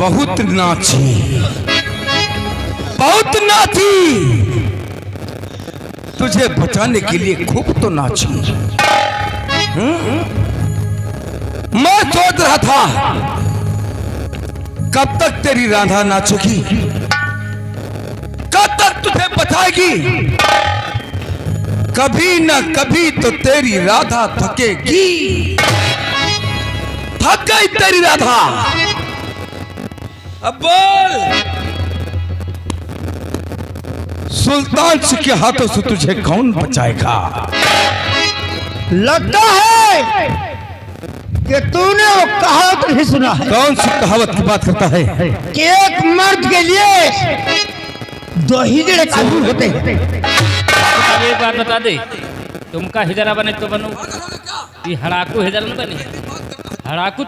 बहुत नाची, बहुत नाची, तुझे बचाने के लिए खूब तो नाची। मैं सोच रहा था कब तक तेरी राधा नाचेगी, कब तक तुझे बचाएगी। कभी ना कभी तो तेरी राधा थकेगी। थक गई तेरी राधा। अब बोल, सुल्तान सिंह के हाथों से तुझे कौन बचाएगा? लगता है कि तूने वो कहावत नहीं सुना है। कौन सी कहावत की बात करता है? कि एक मर्द के लिए दो हिजड़े काफी होते हैं। एक बात बता दे, तुमका हिजड़ा बने तो बनो, ये हड़ाकू हिजड़ा न बने। हड़ाकू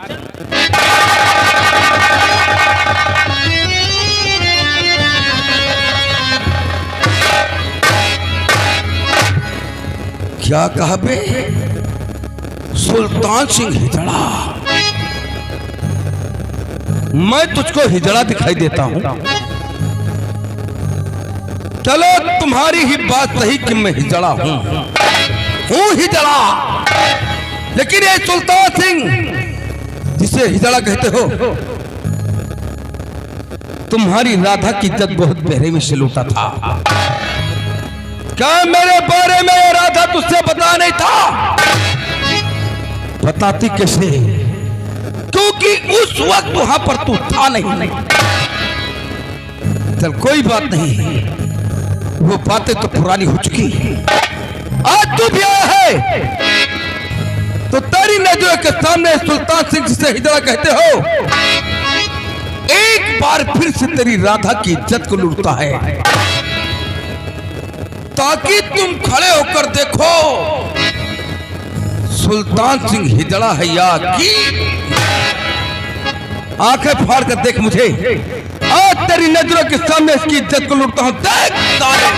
क्या कहा बे? सुल्तान सिंह हिजड़ा? मैं तुझको हिजड़ा दिखाई देता हूं? चलो तुम्हारी ही बात सही कि मैं हिजड़ा हूं हिजड़ा। लेकिन ये सुल्तान सिंह जिसे हिजड़ा कहते हो, तुम्हारी राधा की इज्जत बहुत बेरहमी से लूटा था। क्या मेरे बारे में राधा तुझसे बता नहीं था? बताती कैसे? क्योंकि उस वक्त वहां पर तू था नहीं। चल कोई बात नहीं, वो बातें तो पुरानी हो चुकी। आज तू भी आया है तो तेरी नजरों के सामने सुल्तान सिंह जिसे हिजड़ा कहते हो, एक बार फिर से तेरी राधा की इज्जत को लूटता है, ताकि तुम खड़े होकर देखो सुल्तान सिंह हिजड़ा है या की। आंखें फाड़ कर देख मुझे, आज तेरी नजरों के सामने इसकी इज्जत को लूटता हूं। देख सारे।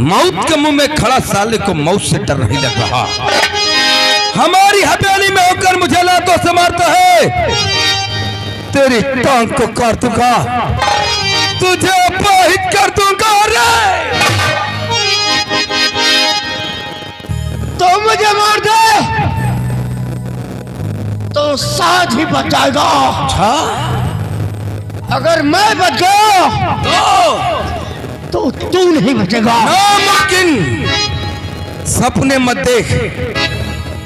मौत के मुंह में खड़ा साले को मौत से डर नहीं लग रहा। हमारी हवेली में होकर मुझे लातों से मारता है। तेरी टांग को काट दूंगा, तुझे अपमानित कर दूंगा। रे तो मुझे मार दे तो साथ ही बच जाएगा। अच्छा, अगर मैं बच गया तो तू नहीं बचेगा। नामुमकिन। सपने मत देख,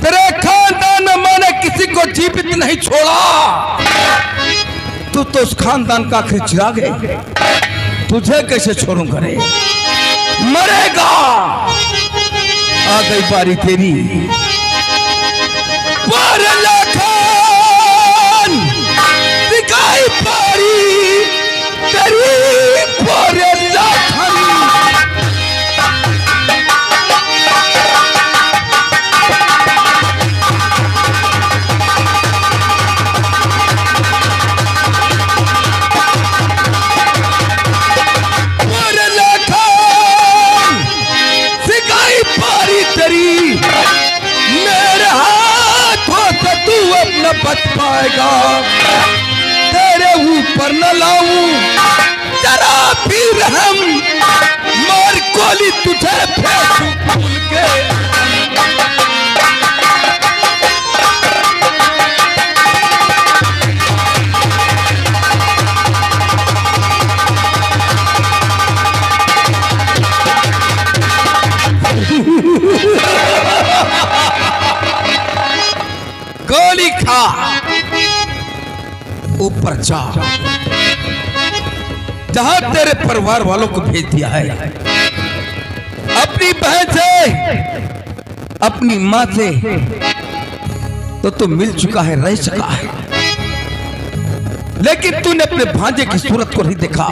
तेरे खानदान में मैंने किसी को जीवित नहीं छोड़ा। तू तो उस खानदान का आखिरी चिराग है, तुझे कैसे छोड़ूंगा रे? मरेगा। आ गई बारी तेरी। दिखाई बारी तेरी। बच पाएगा, तेरे ऊपर न लाऊं जरा भी रहम, मार गोली तुझे फेंकूं भूल के। गोली खा, ऊपर जा, जहां तेरे परिवार वालों को भेज दिया है। अपनी बहन से, अपनी मां से तो मिल चुका है, रह चुका है। लेकिन तूने अपने भांजे की सूरत को नहीं देखा,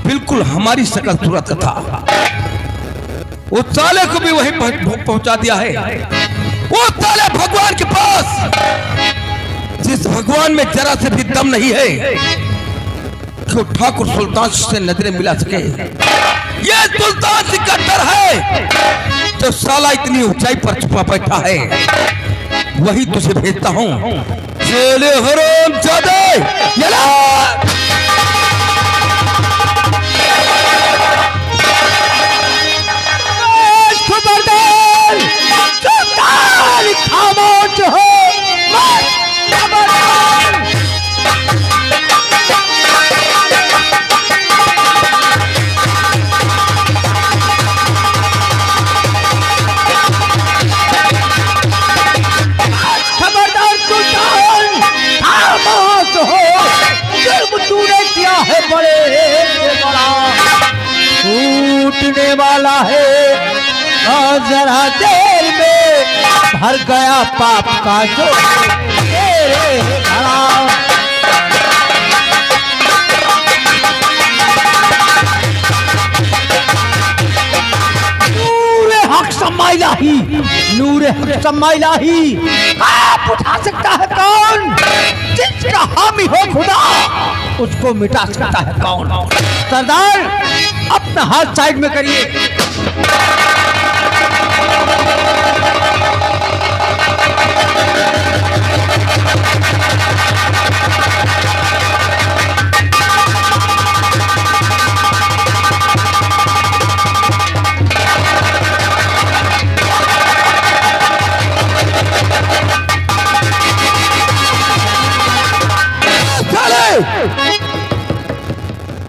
बिल्कुल हमारी शकल सूरत का था। उस साले को भी वहीं पहुंचा दिया है। वो साले भगवान के पास, जिस भगवान में जरा से भी दम नहीं है कि वो ठाकुर सुल्तान से नजरें मिला सके। ये सुल्तान सिकंदर है जो साला इतनी ऊंचाई पर छुपा बैठा है। वही तुझे भेजता हूं। चले हराम जादे, यला खबरदार, सुल्तान खामोश हो, मत खबरदार। खबरदार सुल्तान, खामोश हो। जुर्म तूने किया है बड़े से बड़ा, टूटने वाला है और जरा देर में भर गया पाप का जो तेरे घड़ा। नूरे हक समाइलाही, नूरे हक समाइलाही। आप उठा सकता है कौन? जिसका हामी हो खुदा, उसको मिटा सकता है कौन? सरदार, अपना हाथ साइड में करिए।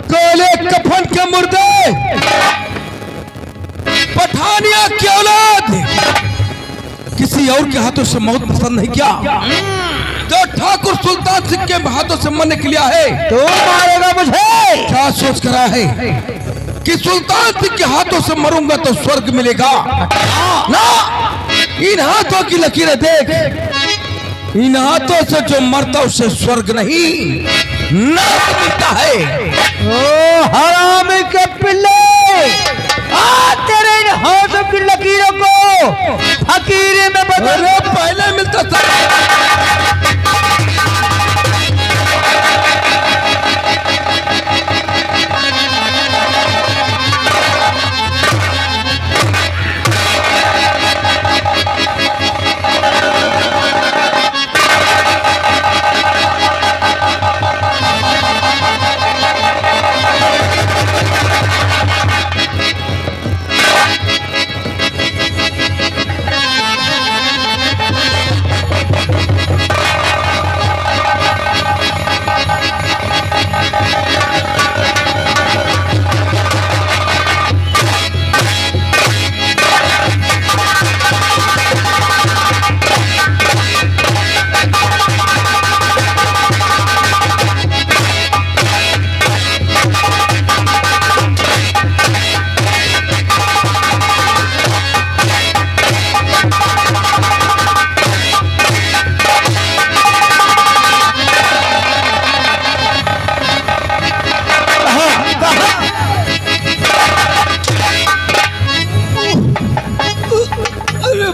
काले कफन के मुर्दे, पठानिया की औलाद, किसी और के हाथों से मौत पसंद नहीं किया। जो ठाकुर सुल्तान सिंह के हाथों से मरने के लिए है, तो मारेगा मुझे? क्या सोच कर आया है कि सुल्तान सिंह के हाथों से मरूंगा तो स्वर्ग मिलेगा? ना, इन हाथों की लकीरें देख। इन हाथों से जो मरता उसे स्वर्ग नहीं नरक मिलता है। ओ हरामी के पिल्ले, आ तेरे इन हाथों की लकीरों को फकीरी में बदल। पहले मिलता था।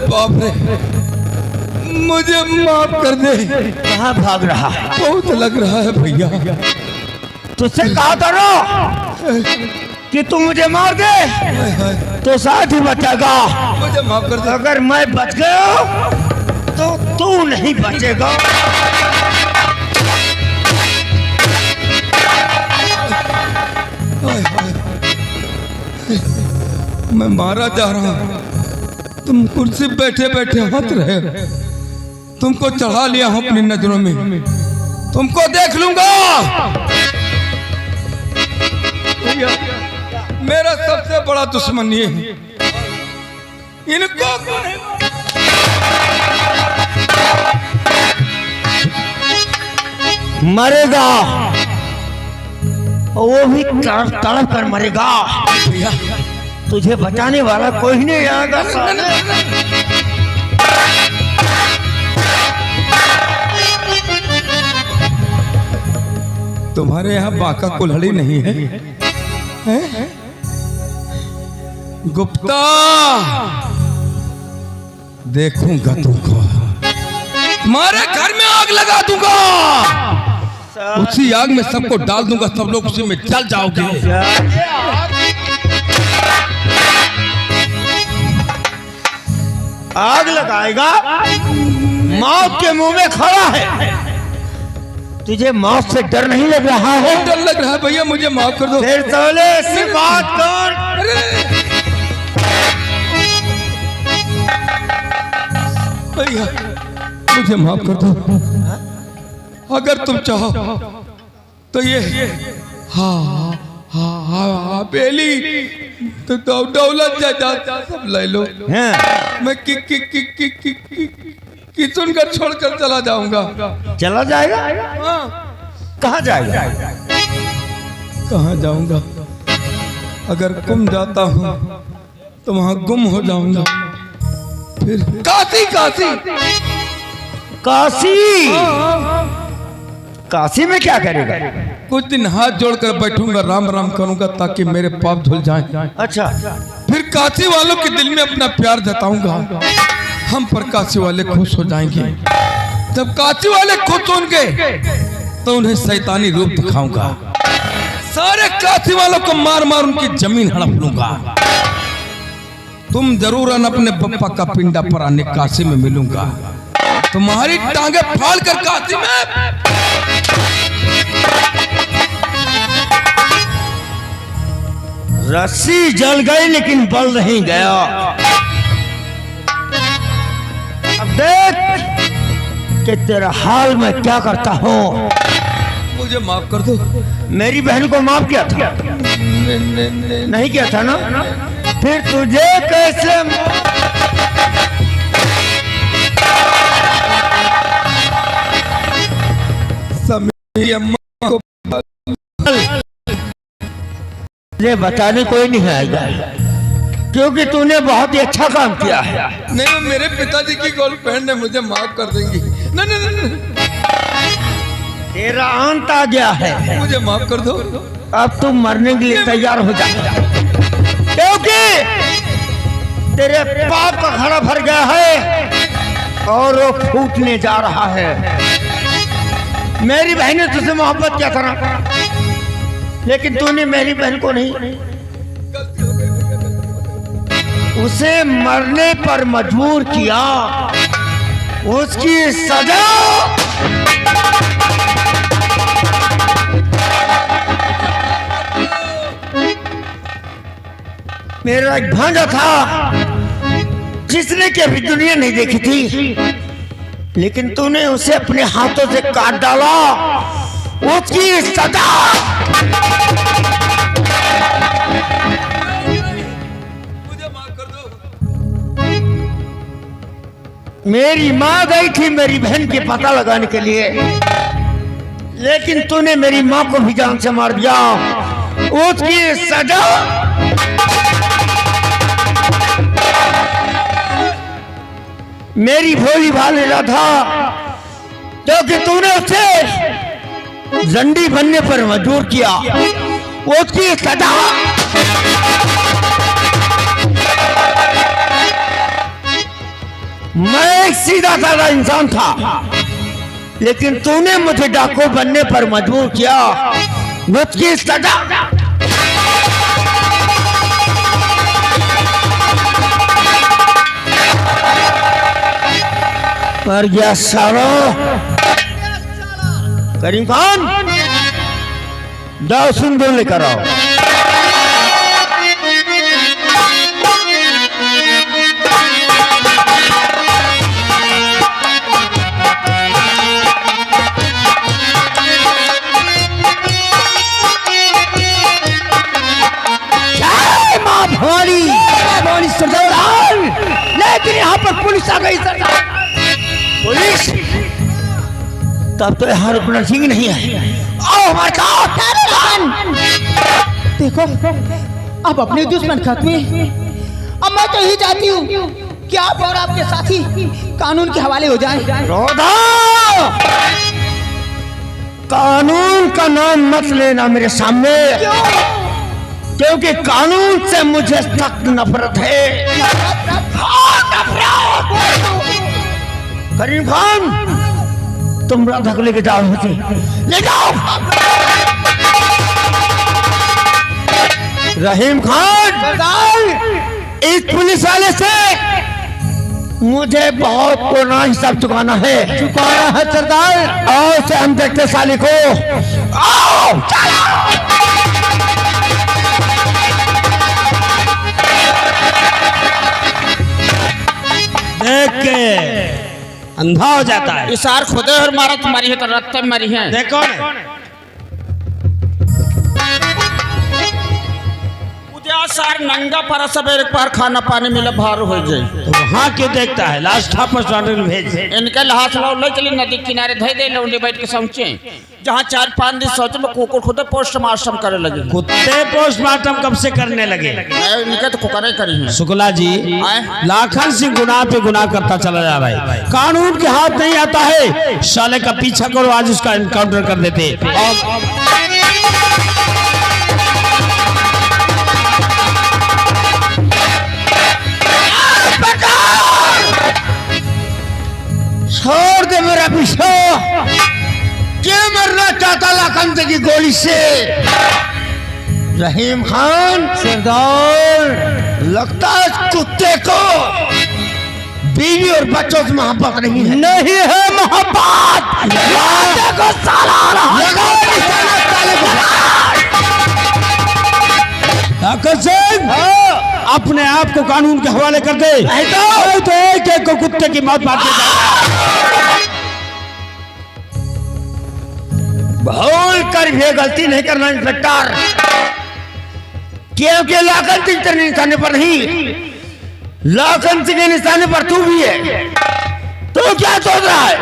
बाप रे, मुझे माफ कर दे। कहाँ भाग रहा है? बहुत लग रहा है भैया। तुझसे कहा था ना कि तू मुझे मार दे तो साथ ही बचेगा। मुझे माफ कर दे। अगर मैं बच गया तो तू नहीं बचेगा। मैं मारा जा रहा हूँ, तुम कुर्सी बैठे बैठे हंस रहे हो। तुमको चढ़ा लिया हूं अपनी नजरों में, तुमको देख लूंगा। मेरा सबसे बड़ा दुश्मन ये है, इनको मरेगा, वो भी तड़प कर मरेगा। तुझे बचाने वाला कोई नहीं आएगा। तुम्हारे यहाँ बांका कुल्हड़ी नहीं है, हैं? गुप्ता, देखूंगा तुमको, तुम्हारे घर में आग लगा दूंगा, उसी आग में सबको डाल दूंगा, सब लोग उसी में जल जाओगे। आग लगाएगा? मौत के मुंह में खड़ा है, तुझे मौत से डर नहीं लग रहा है? डर लग रहा है भैया, मुझे माफ कर दो। फिर तोले से बात कर। भैया मुझे माफ कर दो, अगर तुम चाहो तो ये हाँ बेली तो दौलत जायदाद सब ले लो, मैं किशनगढ़ छोड़कर चला जाऊंगा। चला जाएगा? कहाँ जाएगा? कहाँ जाऊंगा? अगर गुम जाता हूँ तो वहां गुम हो जाऊंगा, फिर काशी काशी काशी। काशी में क्या करेगा? कुछ दिन हाथ जोड़कर बैठूंगा, राम राम करूंगा ताकि मेरे पाप धुल जाएं। अच्छा। फिर काशी वालों के दिल में अपना प्यार जताऊंगा, हम पर काशी वाले खुश हो जाएंगे। जब काशी वाले खुश होंगे तो उन्हें शैतानी रूप दिखाऊंगा, सारे काशी वालों को मार मार उनकी जमीन हड़प लूंगा। तुम जरूर अपने पप्पा का पिंडा पर आने काशी में मिलूंगा, तुम्हारी टांगे फाड़ कर काशी में। रस्सी जल गई लेकिन बल नहीं गया। अब देख कि तेरा हाल मैं क्या करता हूँ। मुझे माफ कर दो। मेरी बहन को माफ किया था? नहीं किया था ना? फिर तुझे कैसे अम्मा को मुझे बताने कोई नहीं आएगा, क्योंकि तूने बहुत ही अच्छा काम किया है। नहीं, मेरे पिताजी की गर्लफ्रेंड है, मुझे माफ कर देंगी। नहीं नहीं नहीं, तेरा अंत आ गया है, मुझे माफ कर दो। अब तुम मरने के लिए तैयार हो जा, क्योंकि तेरे पाप का घड़ा भर गया है और वो फूटने जा रहा है। मेरी बहन ने तुझसे मोहब्बत किया था ना, लेकिन तूने मेरी बहन को नहीं, उसे मरने पर मजबूर किया। उसकी सजा मेरा एक भांजा था जिसने कभी दुनिया नहीं देखी थी, लेकिन तूने उसे अपने हाथों से काट डाला। उसकी सजा मुझे माफ कर दो। मेरी माँ गई थी मेरी बहन के पता लगाने के लिए, लेकिन तूने मेरी माँ को भी जान से मार दिया। उसकी सजा मेरी भोली भाली राधा, क्योंकि तूने उसे जंडी बनने पर मजबूर किया। उसकी सजा मैं एक सीधा साधा इंसान था, लेकिन तूने मुझे डाकू बनने पर मजबूर किया। उसकी सजा पर गया सालो। करीम खान, जाओ सिंदूर लेकर आओ। माँ भवानी, भवानी सरदार, लेकिन यहाँ पर पुलिस आ गई। सरदार पुलिस, तब तो यहाँ रुकना ठीक नहीं है। आओ हमारे साथ। देखो, अब अपने दुश्मन खत्म। अब मैं तो यही चाहती हूँ कि आप और आपके साथी कानून के हवाले हो जाएं। रोधा, कानून का नाम मत लेना मेरे सामने, क्योंकि कानून से मुझे सख्त नफरत है। हाँ, नफरत। करीम खान, तुम राधा को लेके जाओ, मुझे ले जाओ। रहीम खान, इस पुलिस वाले से मुझे बहुत पुराना हिसाब चुकाना है। सरदार। और से हम देखते साली को। आओ, देख के अंधा हो जाता है। इशार खुदे और मारा तुम्हारी है तो रत्ते मरी है। देखो सार नंगा पर सवेरे पर खाना पानी मिले भार हो जाए तो वहाँ क्यों देखता है? लास्ट पोस्टमार्टम भेज दे। इनके लहास लो ले चली नदी किनारे धै दे लौंडे बैठ के समझे जहाँ 4-5 दिन सोच में कुकुर खुद पोस्टमार्टम करे लगे। कुत्ते पोस्टमार्टम कब से करने लगे? इनके तो कुकरे करी है। शुक्ला जी, लाखन सिंह गुनाह पे गुनाह करता चला जा रहा है। कानून के हाथ नहीं आता है। साले का पीछा करो, आज उसका एनकाउंटर कर देते। छोड़ दे मेरा पीछा। क्या मरना चाहता लाखन की गोली से? रहीम खान, सरदार, लगता है कुत्ते को बीवी और बच्चों से मोहब्बत नहीं है। नहीं है मोहब्बत। देखो साला, लाखन सिंह, अपने आप को कानून के हवाले कर दे, तो एक एक को कुत्ते की मौत मार दे। भूल कर भी गलती नहीं करना इंस्पेक्टर, क्योंकि लाखन सिंह तेरे निशाने पर नहीं, लाखन सिंह के निशाने पर तू भी है। तो क्या सोच रहा है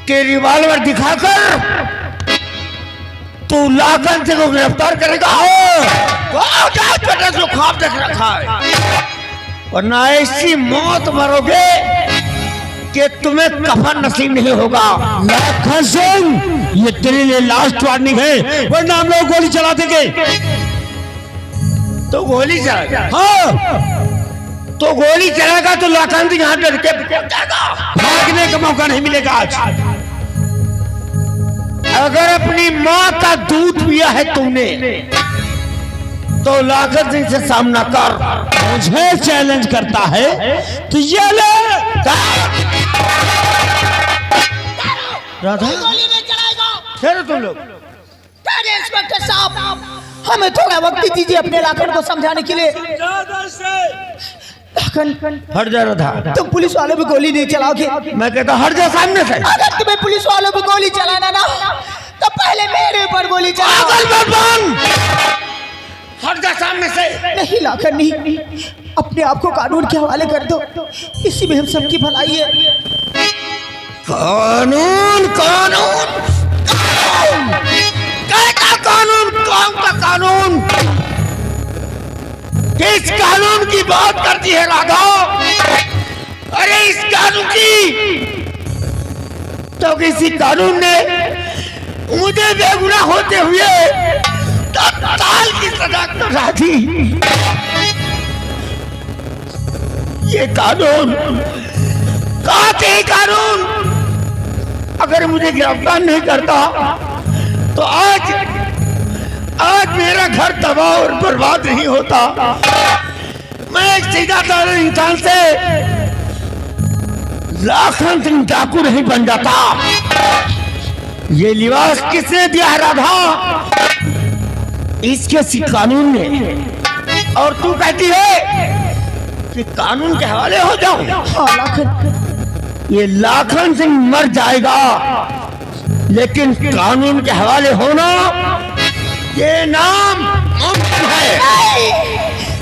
कि रिवॉल्वर दिखाकर तू लाखन सिंह को गिरफ्तार करेगा? जो ख्वाब देख रखा है, वरना ऐसी मौत मरोगे कि तुम्हें कफन नसीब नहीं होगा। लाखन सिंह, ये तेरे लिए लास्ट वार्निंग है, वरना हम लोग गोली चला देंगे। तो गोली चला? हाँ, तो गोली चलाएगा तो लाखन सिंह यहाँ डर के जाएगा। भागने का मौका नहीं मिलेगा आज। अगर अपनी माँ का दूध पिया है तुमने तो लाखन सिंह से सामना कर। मुझे चैलेंज करता है तो ये ले। राधा, गोली नहीं चलाएगा। ठहरो तुम लोग। इंस्पेक्टर साहब, हमें थोड़ा वक्त दीजिए अपने लाखन को समझाने के लिए। लाखन, हट जा राधा। तुम पुलिस वालों पे गोली नहीं चलाओगे। मैं कहता हट जा सामने से। अगर तुम्हें पुलिस वालों पे गोली चलाना ना तो पहले मेरे ऊपर गोली चलाओ। हट जा सामने से। नहीं लाखन, नहीं, अपने आप को कानून के हवाले कर दो, इसी में हम सबकी भलाई है। कानून, कानून, कहता कानून, कौन का कानून? किस कानून की बात करती है राधा? अरे इस कानून की तो किसी कानून ने मुझे बेगुनाह होते हुए तत्काल की सजा करा दी। ये कानून, कातिल कानून, अगर मुझे गिरफ्तार नहीं करता तो आज मेरा घर तबाह और बर्बाद नहीं होता। मैं एक सीधा साधा इंसान से लाखन सिंह डाकू नहीं बन जाता। ये लिबास किसने दिया है राधा? इसके सी कानून ने। और तू कहती है कि कानून के हवाले हो जाऊं? हाँ लाखन, ये लाखन सिंह मर जाएगा, लेकिन कानून के हवाले होना ये नाम मुमकिन है।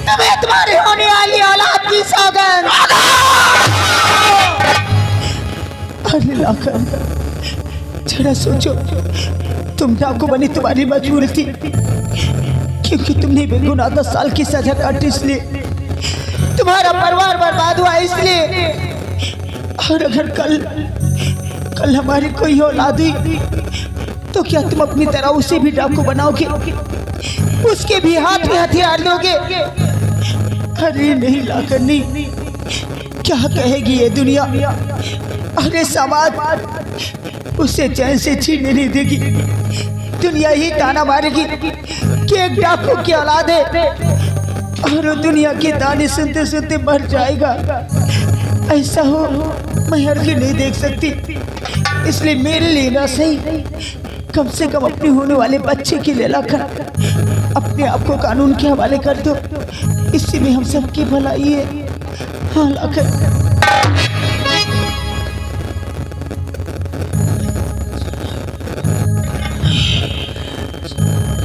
तुम्हें तुम्हारी होने वाली औलाद की सौगंध। अरे लाखन, जरा सोचो, तुम डाकू बनी तुम्हारी मजबूरी थी, क्योंकि तुमने बेगुनाह 10 साल की सजा काटी, इसलिए तुम्हारा परिवार बर्बाद हुआ इसलिए। और अगर कल हमारी कोई औलाद हुई तो क्या तुम अपनी तरह उसे भी डाकू बनाओगे, उसके भी हाथ में हथियार दोगे? अरे नहीं लाखन नहीं, क्या कहेगी ये दुनिया? अरे समाज उसे चैन से छीनने नहीं देगी। दुनिया ही ताना मारेगी कि एक डाकू की औलाद है, और वो दुनिया की ताने सुनते सुनते मर जाएगा। ऐसा हो मैं हर के नहीं देख सकती, इसलिए मेरे लिए ना सही, कम से कम अपने होने वाले बच्चे के लिए लाखन अपने आप को कानून के हवाले कर दो। इससे में हम सबकी भलाई है। हाँ लाखन।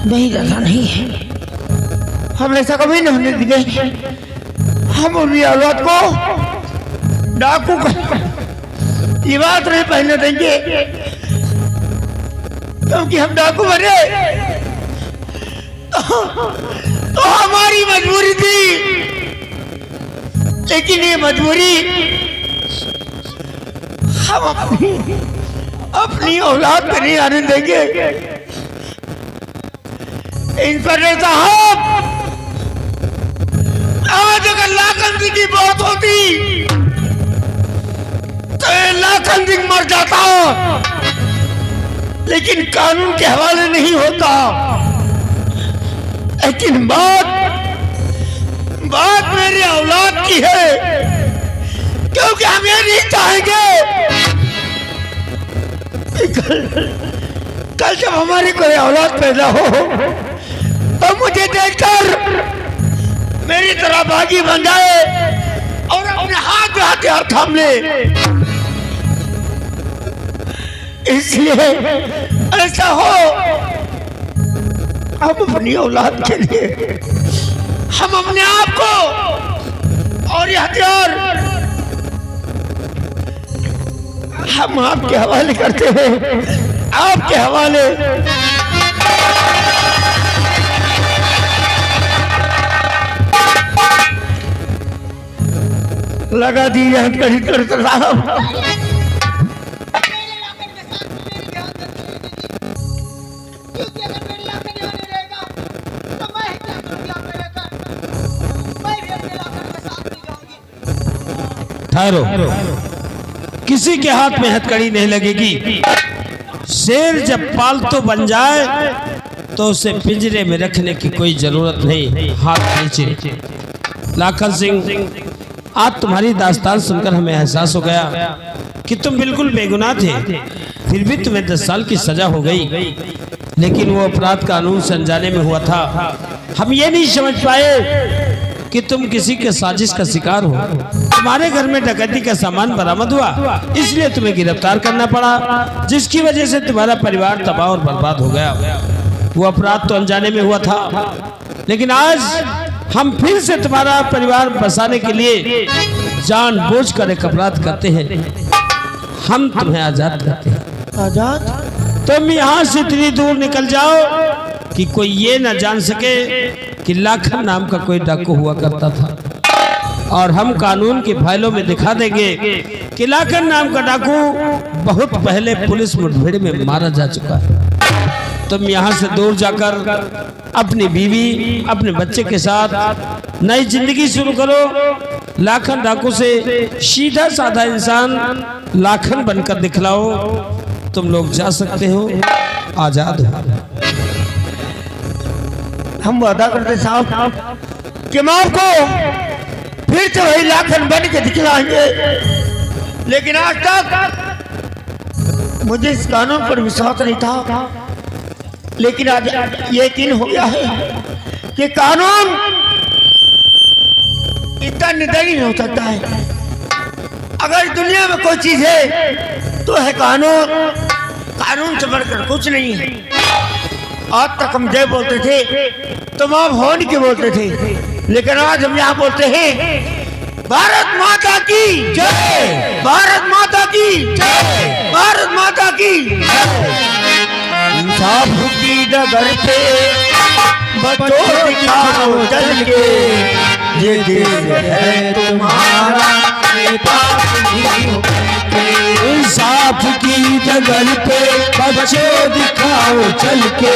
नहीं दादा नहीं, हम ऐसा कभी नहीं होने देंगे। हम उनकी औलाद को डाकू का लिबास नहीं पहनने देंगे, क्योंकि हम डाकू बने तो हमारी मजबूरी थी, लेकिन ये मजबूरी हम अपनी औलाद पे नहीं आने देंगे। इंस्पेक्टर साहब, आज अगर लाखन सिंह की बात होती तो लाखन सिंह मर जाता, लेकिन कानून के हवाले नहीं होता। लेकिन बात मेरी औलाद की है, क्योंकि हम ये नहीं चाहेंगे कल जब हमारी कोई औलाद पैदा हो तो मुझे देखकर मेरी तरह बागी बन जाए और अपने हाथ में हथियार थाम ले। इसलिए ऐसा हो, हम अपनी औलाद के लिए हम अपने आप को और ये हथियार हम आपके हवाले करते हैं, आपके हवाले। लगा दी इंस्पेक्टर साहब। ठहरो, किसी के हाथ में हथकड़ी नहीं लगेगी। शेर जब पालतू बन जाए तो उसे पिंजरे में रखने की कोई जरूरत नहीं। हाथ नीचे। लाखन सिंह, आज तुम्हारी दास्तान सुनकर हमें एहसास हो गया कि तुम बिल्कुल बेगुनाह थे, फिर भी तुम्हें 10 साल की सजा हो गई। लेकिन वो अपराध कानून से अनजाने में हुआ था। हम ये नहीं समझ पाए कि तुम किसी के साजिश का शिकार हो। तुम्हारे घर में डकैती का सामान बरामद हुआ, इसलिए तुम्हें गिरफ्तार करना पड़ा, जिसकी वजह से तुम्हारा परिवार तबाह और बर्बाद हो गया। वो अपराध तो अनजाने में हुआ था, लेकिन आज हम फिर से तुम्हारा परिवार बसाने के लिए जानबूझकर एक अपराध करते हैं। हम तुम्हें आजाद करते हैं। आजाद? तुम यहाँ से इतनी दूर निकल जाओ कि कोई ये न जान सके कि लाखन नाम का कोई डाकू हुआ करता था, और हम कानून की फाइलों में दिखा देंगे कि लाखन नाम का डाकू बहुत पहले पुलिस मुठभेड़ में मारा जा चुका है। तुम यहाँ से दूर जाकर अपनी बीवी, अपने बच्चे के साथ नई जिंदगी शुरू करो। लाखन डाकू से सीधा साधा इंसान लाखन बनकर दिखलाओ। तुम लोग जा सकते हो, आजाद हो। हम वादा करते साहब कि हम आपको फिर से वही लाखन बन के दिखलाएंगे, लेकिन आज तक मुझे इस कानून पर विश्वास नहीं था, लेकिन आज यकीन हो गया है कि कानून इतना निर्दयी नहीं हो सकता है। अगर दुनिया में कोई चीज है तो है कानून। कानून से बढ़कर कुछ नहीं है। आज तक हम जय बोलते थे, तुम आप होन के बोलते थे, लेकिन आज हम यहाँ बोलते हैं भारत माता की जय, भारत माता की जय, भारत माता की इंसाफ की डगर पे बच्चों दिखाओ चल के, ये देश है तुम्हारा। नेता तुम्ही हो बनके। इंसाफ की डगर पे बच्चों दिखाओ चल के,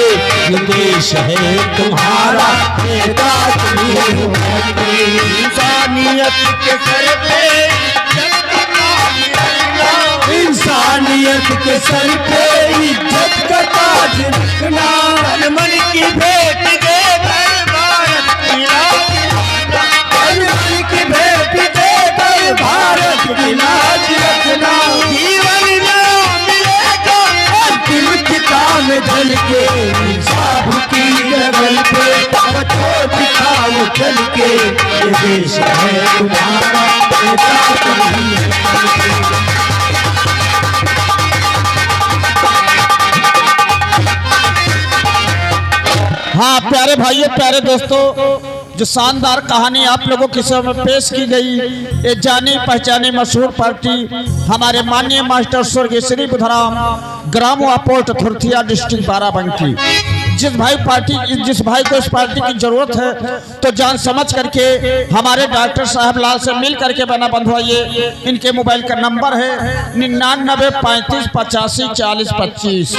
ये देश है तुम्हारा नेता तुम्ही हो बनके। इंसानियत के सर पे इंसानियत के सर पे इज्जत का ताज रखना, तन मन की भेंट दे कर भारत की लाज रखना। तन मन की भेंट दे कर भारत की लाज रखना। जीवन में मिलेगा अंतिम किताब ढल के, इंसाफ की डगर पे बच्चों दिखाओ चल के, ये देश है तुम्हारा नेता तुम्ही हो बनके। हाँ प्यारे भाइयों, प्यारे दोस्तों, जो शानदार कहानी आप लोगों के सामने पेश की गई, ये जानी पहचानी मशहूर पार्टी हमारे माननीय मास्टर स्वर्गीय श्री बुधराम, ग्राम व पोस्ट थुरथिया, डिस्ट्रिक्ट बाराबंकी। जिस भाई को इस पार्टी की जरूरत है तो जान समझ करके हमारे डॉक्टर साहब लाल से मिल करके बना बंधवाइए। इनके मोबाइल का नंबर है 99 35 85 40 25।